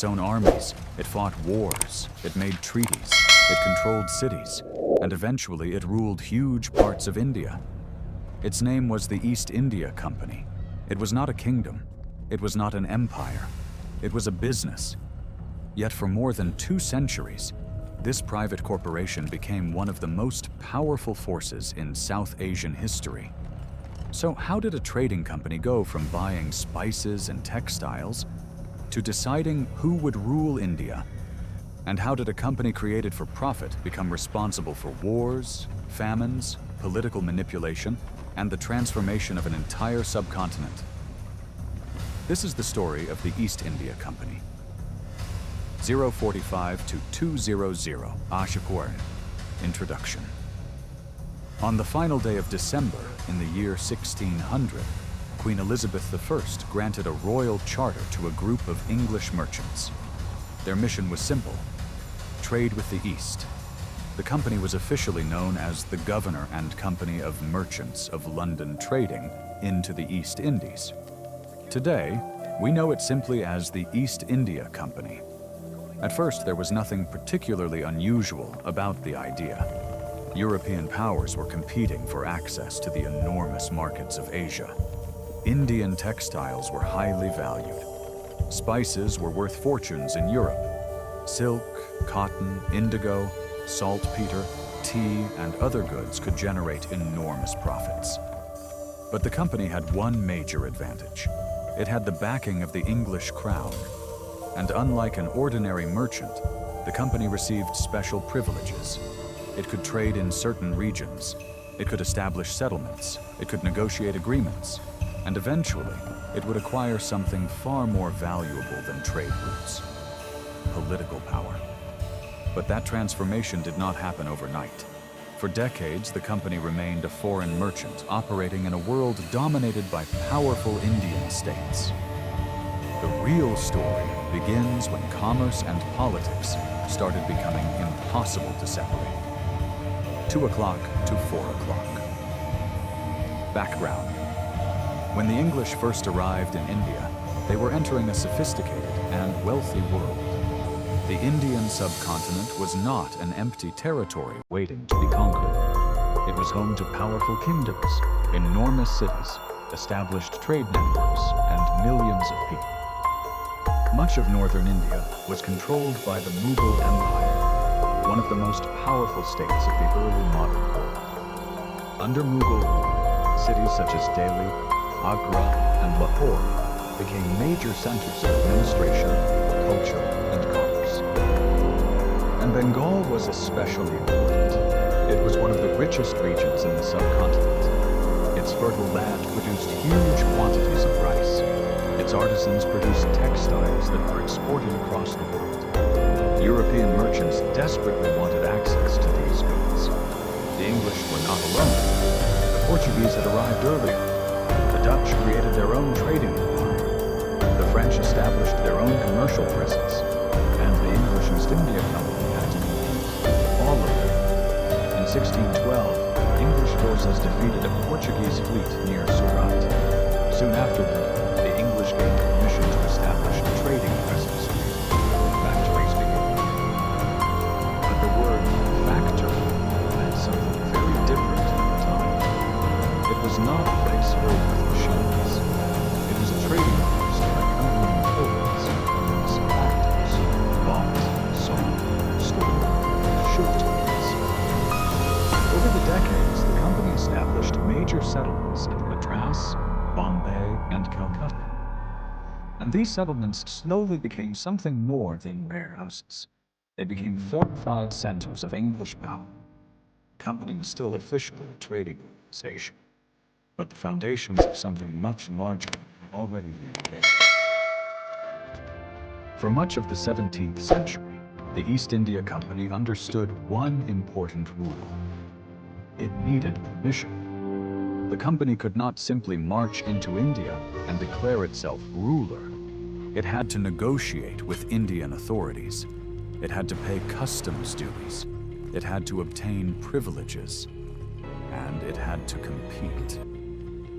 its own armies, it fought wars, it made treaties, it controlled cities, and eventually it ruled huge parts of India. Its name was the East India Company. It was not a kingdom. It was not an empire. It was a business. Yet for more than 2 centuries, this private corporation became one of the most powerful forces in South Asian history. So how did a trading company go from buying spices and textiles to deciding who would rule India? And how did a company created for profit become responsible for wars, famines, political manipulation, and the transformation of an entire subcontinent? This is the story of the East India Company. 045 to 200 Ashapur. Introduction. On the final day of December in the year 1600, Queen Elizabeth I granted a royal charter to a group of English merchants. Their mission was simple: trade with the East. The company was officially known as the Governor and Company of Merchants of London Trading into the East Indies. Today, we know it simply as the East India Company. At first, there was nothing particularly unusual about the idea. European powers were competing for access to the enormous markets of Asia. Indian textiles were highly valued. Spices were worth fortunes in Europe. Silk, cotton, indigo, saltpeter, tea, and other goods could generate enormous profits. But the company had one major advantage. It had the backing of the English crown. And unlike an ordinary merchant, the company received special privileges. It could trade in certain regions. It could establish settlements. It could negotiate agreements. And eventually, it would acquire something far more valuable than trade routes: political power. But that transformation did not happen overnight. For decades, the company remained a foreign merchant operating in a world dominated by powerful Indian states. The real story begins when commerce and politics started becoming impossible to separate. 2 o'clock to 4 o'clock. Background. When the English first arrived in India, they were entering a sophisticated and wealthy world. The Indian subcontinent was not an empty territory waiting to be conquered. It was home to powerful kingdoms, enormous cities, established trade networks, and millions of people. Much of northern India was controlled by the Mughal Empire, one of the most powerful states of the early modern world. Under Mughal rule, cities such as Delhi, Agra, and Lahore became major centers of administration, culture, and commerce. And Bengal was especially important. It was one of the richest regions in the subcontinent. Its fertile land produced huge quantities of rice. Its artisans produced textiles that were exported across the world. European merchants desperately wanted access to these goods. The English were not alone. The Portuguese had arrived earlier. The Dutch created their own trading empire. The French established their own commercial presence. And the English East India Company had to compete. All of them. In 1612, English forces defeated a Portuguese fleet near Siraj. Soon afterward, the English gained permission to establish a trading presence. Factories began. But the word factory meant something very different at the time. It was not a place filled with machines. It was a trading post where company employees, some factors, bought, sold, stored, shipped goods. Over the decades, the company established major settlements in Madras, Bombay, and Calcutta. And these settlements slowly became something more than warehouses. They became fortified centers of English power. The company was still officially a trading organization, but the foundations of something much larger had already been laid. For much of the 17th century, the East India Company understood one important rule. It needed permission. The company could not simply march into India and declare itself ruler. It had to negotiate with Indian authorities. It had to pay customs duties. It had to obtain privileges. And it had to compete.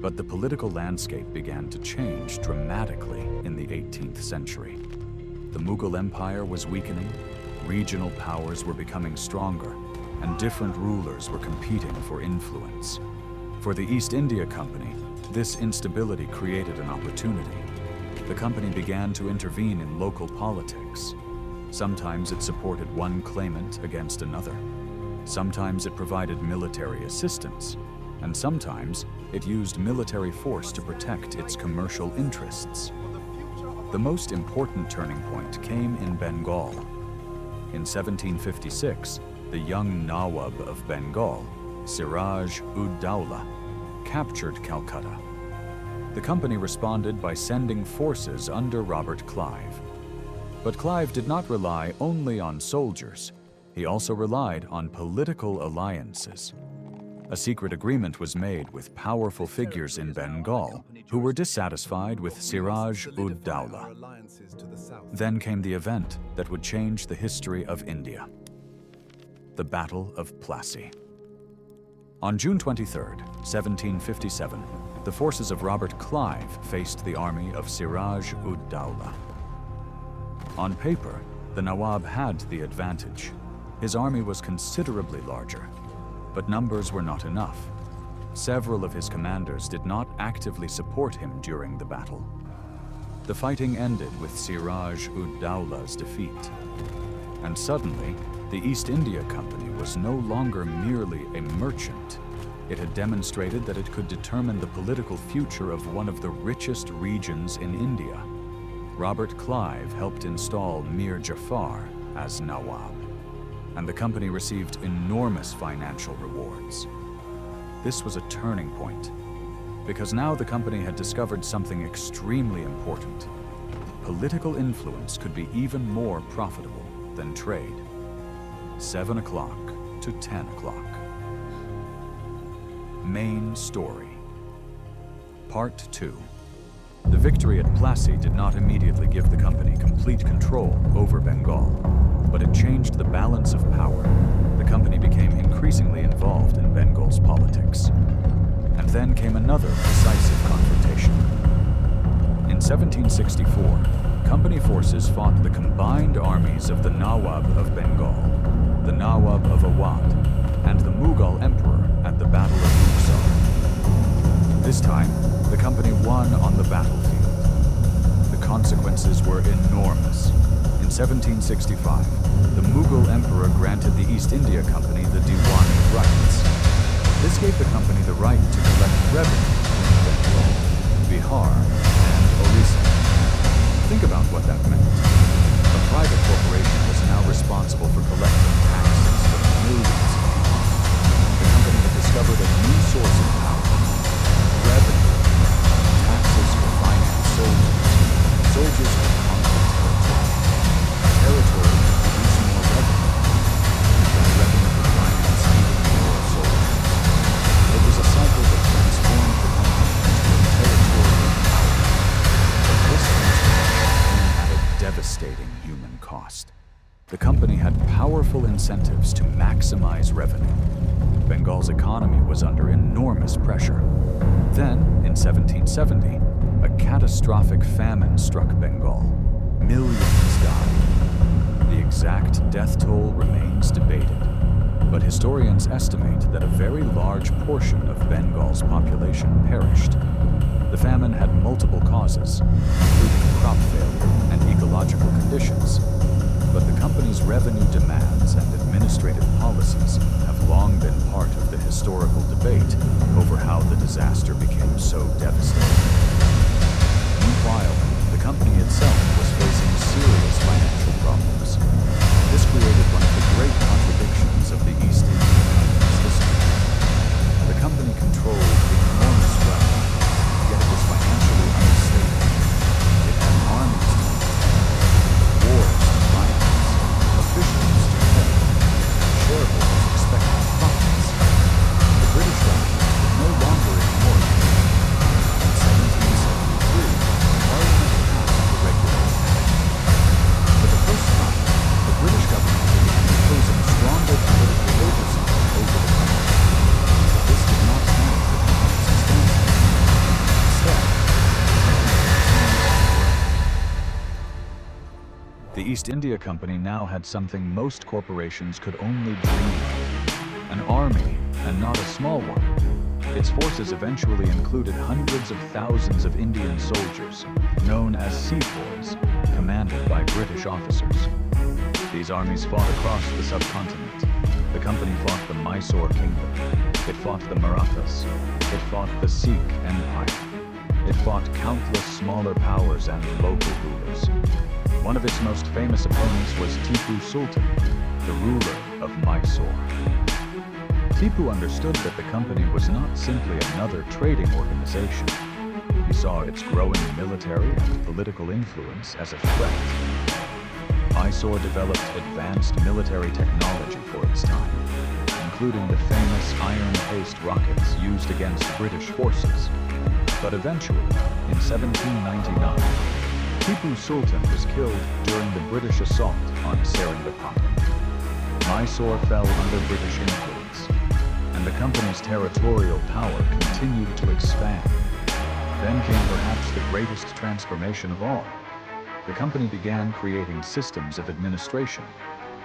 But the political landscape began to change dramatically in the 18th century. The Mughal Empire was weakening, regional powers were becoming stronger, and different rulers were competing for influence. For the East India Company, this instability created an opportunity. The company began to intervene in local politics. Sometimes it supported one claimant against another. Sometimes it provided military assistance, and sometimes it used military force to protect its commercial interests. The most important turning point came in Bengal. In 1756, the young Nawab of Bengal, Siraj ud-Daulah, captured Calcutta. The company responded by sending forces under Robert Clive. But Clive did not rely only on soldiers. He also relied on political alliances. A secret agreement was made with powerful figures in Bengal who were dissatisfied with Siraj ud-Daulah. Then came the event that would change the history of India: the Battle of Plassey. On June 23, 1757, the forces of Robert Clive faced the army of Siraj ud-Daulah. On paper, the Nawab had the advantage. His army was considerably larger, but numbers were not enough. Several of his commanders did not actively support him during the battle. The fighting ended with Siraj ud-Daulah's defeat. And suddenly, the East India Company was no longer merely a merchant. It had demonstrated that it could determine the political future of one of the richest regions in India. Robert Clive helped install Mir Jafar as Nawab, and the company received enormous financial rewards. This was a turning point, because now the company had discovered something extremely important. Political influence could be even more profitable than trade. 7 o'clock to 10 o'clock. Main story. Part 2. The victory at Plassey did not immediately give the company complete control over Bengal, but it changed the balance of power. The company became increasingly involved in Bengal's politics. And then came another decisive confrontation. In 1764, company forces fought the combined armies of the Nawab of Bengal, the Nawab of Awadh, and the Mughal Emperor at the Battle of Buxar. This time, the company won on the battlefield. The consequences were enormous. In 1765, the Mughal Emperor granted the East India Company the Diwani rights. This gave the company the right to collect revenue in Bengal, Bihar, and Orissa. Think about what that meant. A private corporation was now responsible for collecting taxes from millions of people. The company had discovered a new source of power: revenue. Taxes could finance soldiers. Soldiers could conquer territory. Territory could produce more revenue. And that revenue could finance even more soldiers. It was a cycle that transformed the company into a territorial power. But this transformation came at a devastating human cost. The company had powerful incentives to maximize revenue. Bengal's economy was under enormous pressure. Then, in 1770, a catastrophic famine struck Bengal. Millions died. The exact death toll remains debated, but historians estimate that a very large portion of Bengal's population perished. The famine had multiple causes, including crop failure and ecological conditions, but the company's revenue demands and administrative policies have long been part of the historical debate over how the disaster became so devastating. Meanwhile, the company itself was facing serious financial problems. This created one of the great contradictions of the East India Company's history. The company controlled enormous wealth, yet it was financially unstable. It had armies to maintain, wars to finance, officials to pay, shareholders expecting profits. The British government could no longer ignore it. In 1773, Parliament passed the Regulations. East India Company now had something most corporations could only dream of: an army, and not a small one. Its forces eventually included hundreds of thousands of Indian soldiers, known as sepoys, commanded by British officers. These armies fought across the subcontinent. The company fought the Mysore kingdom. It fought the Marathas. It fought the Sikh Empire. It fought countless smaller powers and local rulers. One of its most famous opponents was Tipu Sultan, the ruler of Mysore. Tipu understood that the company was not simply another trading organization. He saw its growing military and political influence as a threat. Mysore developed advanced military technology for its time, including the famous iron-cased rockets used against British forces. But eventually, in 1799, Tipu Sultan was killed during the British assault on Seringapatam. Mysore fell under British influence, and the company's territorial power continued to expand. Then came perhaps the greatest transformation of all. The company began creating systems of administration: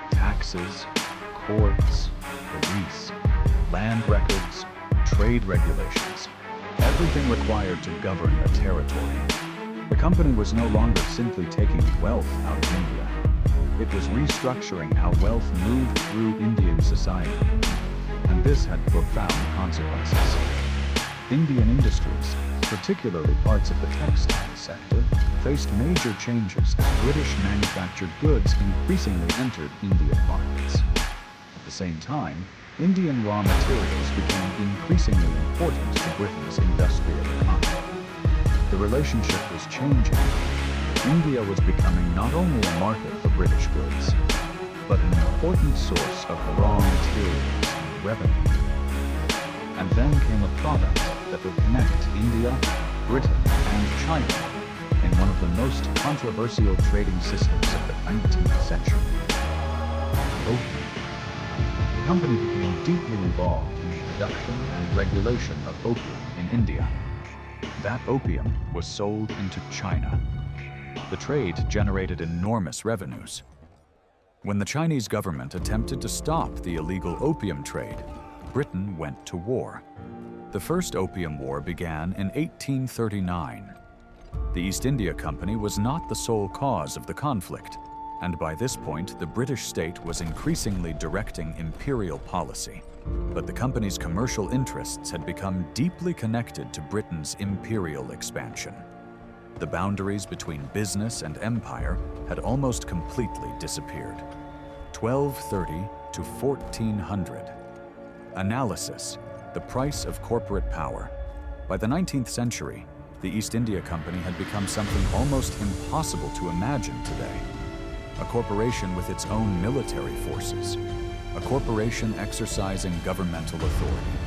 taxes, courts, police, land records, trade regulations, everything required to govern a territory. The company was no longer simply taking wealth out of India. It was restructuring how wealth moved through Indian society. And this had profound consequences. Indian industries, particularly parts of the textile sector, faced major changes as British manufactured goods increasingly entered Indian markets. At the same time, Indian raw materials became increasingly important to Britain's industrial economy. The relationship was changing. India was becoming not only a market for British goods, but an important source of raw materials and revenue. And then came a product that would connect India, Britain, and China in one of the most controversial trading systems of the 19th century: opium. The company became deeply involved in the production and regulation of opium in India. That opium was sold into China. The trade generated enormous revenues. When the Chinese government attempted to stop the illegal opium trade, Britain went to war. The First Opium War began in 1839. The East India Company was not the sole cause of the conflict, and by this point the British state was increasingly directing imperial policy. But the company's commercial interests had become deeply connected to Britain's imperial expansion. The boundaries between business and empire had almost completely disappeared. 1230 to 1400. Analysis: the price of corporate power. By the 19th century, the East India Company had become something almost impossible to imagine today. A corporation with its own military forces. A corporation exercising governmental authority.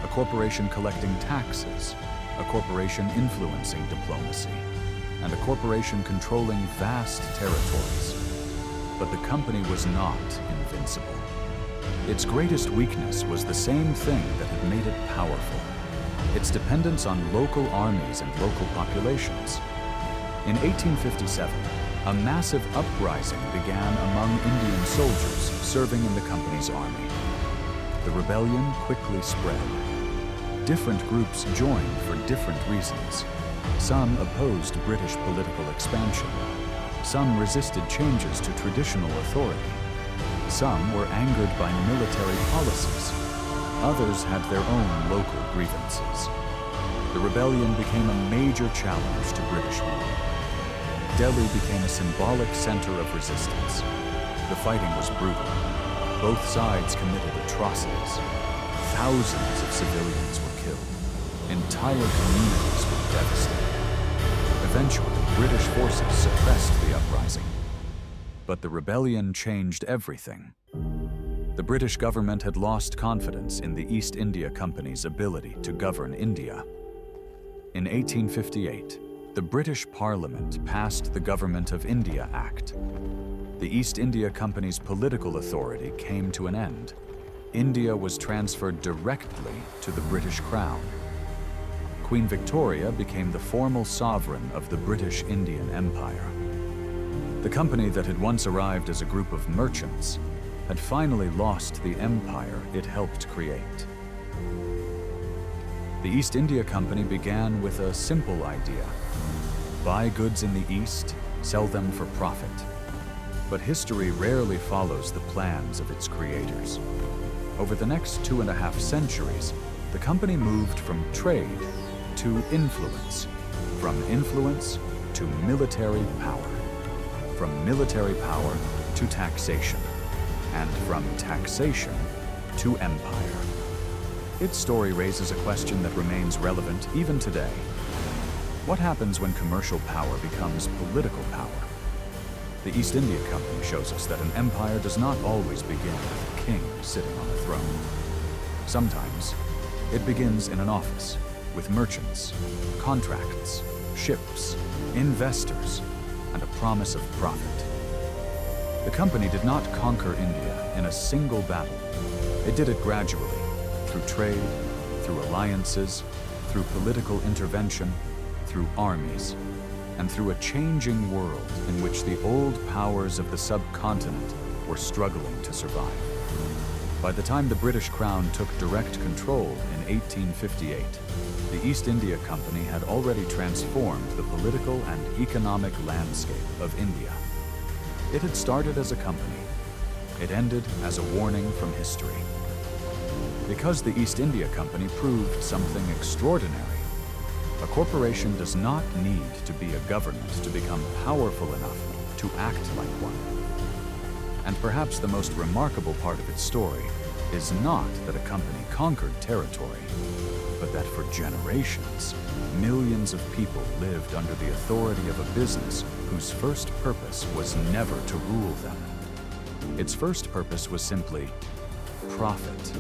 A corporation collecting taxes. A corporation influencing diplomacy. And a corporation controlling vast territories. But the company was not invincible. Its greatest weakness was the same thing that had made it powerful: its dependence on local armies and local populations. In 1857, a massive uprising began among Indian soldiers serving in the company's army. The rebellion quickly spread. Different groups joined for different reasons. Some opposed British political expansion. Some resisted changes to traditional authority. Some were angered by military policies. Others had their own local grievances. The rebellion became a major challenge to British rule. Delhi became a symbolic center of resistance. The fighting was brutal. Both sides committed atrocities. Thousands of civilians were killed. Entire communities were devastated. Eventually, British forces suppressed the uprising. But the rebellion changed everything. The British government had lost confidence in the East India Company's ability to govern India. In 1858, the British Parliament passed the Government of India Act. The East India Company's political authority came to an end. India was transferred directly to the British Crown. Queen Victoria became the formal sovereign of the British Indian Empire. The company that had once arrived as a group of merchants had finally lost the empire it helped create. The East India Company began with a simple idea: buy goods in the East, sell them for profit. But history rarely follows the plans of its creators. Over the next 2.5 centuries, the company moved from trade to influence, from influence to military power, from military power to taxation, and from taxation to empire. Its story raises a question that remains relevant even today. What happens when commercial power becomes political power? The East India Company shows us that an empire does not always begin with a king sitting on a throne. Sometimes it begins in an office with merchants, contracts, ships, investors, and a promise of profit. The company did not conquer India in a single battle. It did it gradually, through trade, through alliances, through political intervention, through armies, and through a changing world in which the old powers of the subcontinent were struggling to survive. By the time the British Crown took direct control in 1858, the East India Company had already transformed the political and economic landscape of India. It had started as a company. It ended as a warning from history. Because the East India Company proved something extraordinary. A corporation does not need to be a government to become powerful enough to act like one. And perhaps the most remarkable part of its story is not that a company conquered territory, but that for generations, millions of people lived under the authority of a business whose first purpose was never to rule them. Its first purpose was simply profit.